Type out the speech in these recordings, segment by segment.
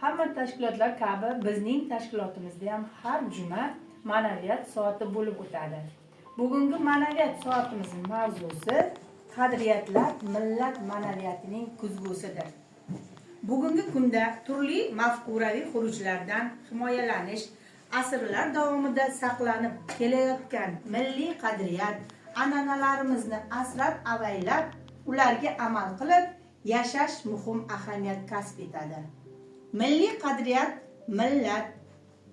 Hamma tashkilotlar kabi bizning tashkilotimizda ham har juma ma'naviyat soati bo'lib o'tadi. Bugungi ma'naviyat soatimizning mavzusi qadriyatlar millat ma'naviyatining kuzgusidir. Bugungi kunda turli mafkuraviy xurujlardan himoyalanish, asrlar davomida saqlanib kelayotgan milliy qadriyat, an'analarimizni asrab-avaylab, ularga amal qilib yashash muhim ahamiyat kasb etadi. Milliy qadriyat millat,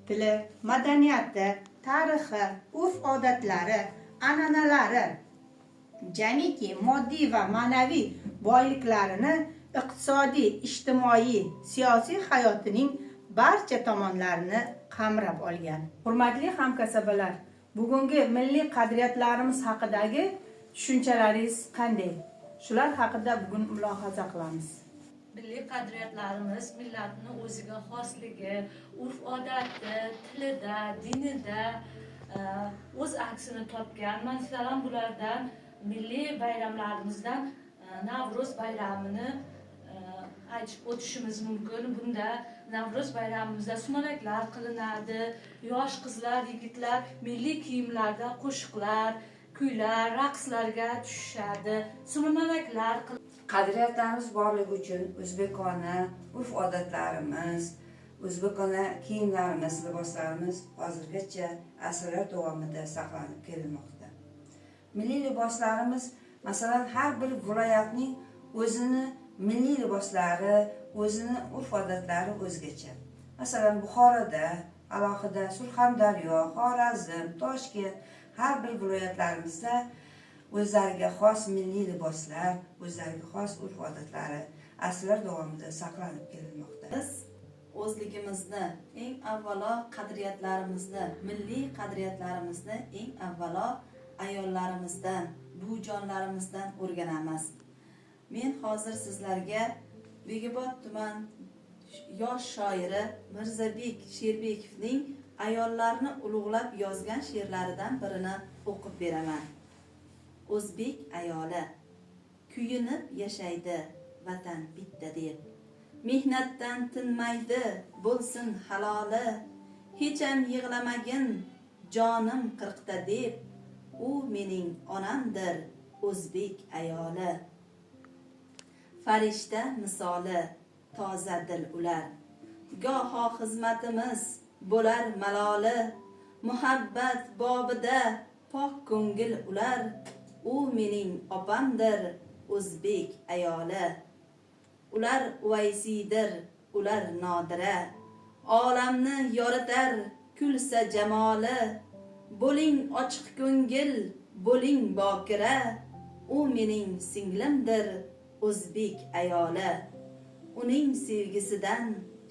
tili, madaniyati, tarixi, urf-odatlari, an'analari, jamiki moddiy va ma'naviy boyliklarini iqtisodiy, ijtimoiy, siyosiy hayotining barcha tomonlarini qamrab olgan. Hurmatli hamkasbalar, bugungi milliy qadriyatlarimiz haqidagi tushunchalaringiz qanday? Shular haqida bugun mulohaza qilamiz. Milliy qadriyatlarimiz millatning o'ziga xosligi, urf-odati, tilida, dinida o'z aksini topgan. Masalan, bulardan milliy bayramlarimizdan Navro'z bayramini aytib o'tishimiz mumkin. Bunda Navro'z bayramimizda sumalaklar qilinadi. Yosh qizlar, yigitlar milliy kiyimlarda qo'shiqlar, kuylar, raqslarga tushishadi. Sumalaklar Qadriyatlarimiz borligi uchun o'zbekona urf-odatlarimiz, o'zbekona kiyimlarimiz, liboslarimiz hozirgacha asrlar davomida saqlanib kelinmoqda. Milliy liboslarimiz, masalan, har bir viloyatning o'zini milliy liboslari, o'zini urf-odatlari o'zgacha. Masalan, Buxoroda alohida, Surxondaryo, Xorazm, Toshkent, har bir viloyatlarimizda o'zlariga xos milliy liboslar, o'zlariga xos urf-odatlari asrlar davomida saqlanib kelinmoqda. Biz o'zligimizni, eng avvalo qadriyatlarimizni, milliy qadriyatlarimizni eng avvalo ayollarimizdan, buvijonlarimizdan o'rganamiz. Men hozir sizlarga Begobod tuman yosh shoiri Mirzabek Sherbekovning ayollarni ulug'lab yozgan she'rlaridan birini o'qib beraman. O'zbek ayoli kuyinib yashaydi vatan bitta deb. Mehnatdan tinmaydi, bo'lsin haloli. Hech ham yig'lamagin jonim qirqda deb. U mening onamdir, o'zbek ayoli. Farishta misoli, toza dil ular. Goho xizmatimiz bo'lar maloli. Muhabbat bobida pok ko'ngil ular. U mening opamdir, o'zbek ayoli. Ular uvaysidir, ular nodira. Olamni yoritar, kulsa jamoli. Bo'ling ochiq ko'ngil, bo'ling bokira. U mening singlimdir, o'zbek ayoli. Uning sevgisidan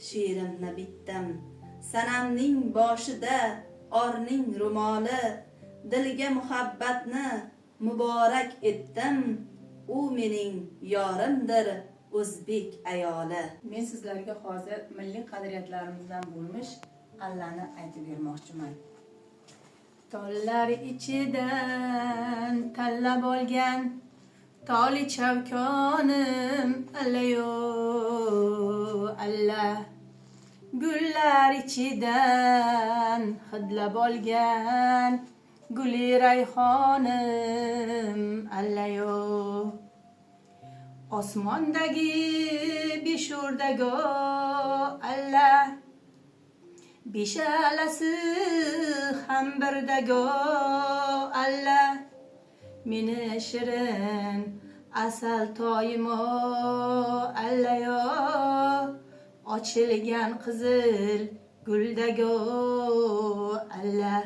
she'rimni bitdim. Sanamning boshida orning ro'moli. Dilga muhabbatni muborak etdim. U mening yorimdir, o'zbek ayoli. Men sizlarga hozir milliy qadriyatlarimizdan bo'lmish allani aytib bermoqchiman. Tollar ichidan tanlab olgan toli chavkonim allayo alla. Gullar ichidan hidlab olgan guli rayhonim allayo. Osmondagi beshurdago alla. Beshalasi ham birdago alla. Meni shirin asal toyimo allayo. Ochilgan qizil guldago alla.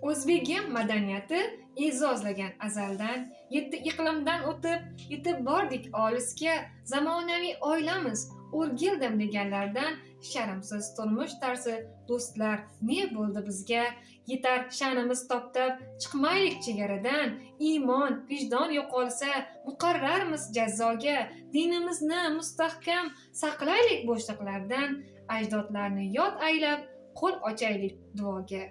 O'zbek madaniyati e'zozlagan azaldan, 7 iqlimdan o'tib, yetib bordik olisga. Zamonaviy oilamiz o'rgildim deganlardan sharmsiz turmush tarzi do'stlar ne bo'ldi bizga? Yetar sha'nimiz toptab, chiqmaylik chegaradan. Iymon, vijdon yo'qolsa, muqarrarmiz jazoga. Dinimizni mustahkam saqlaylik bo'shliqlardan. Ajdodlarni yod aylab, qo'l ochaylik duoga.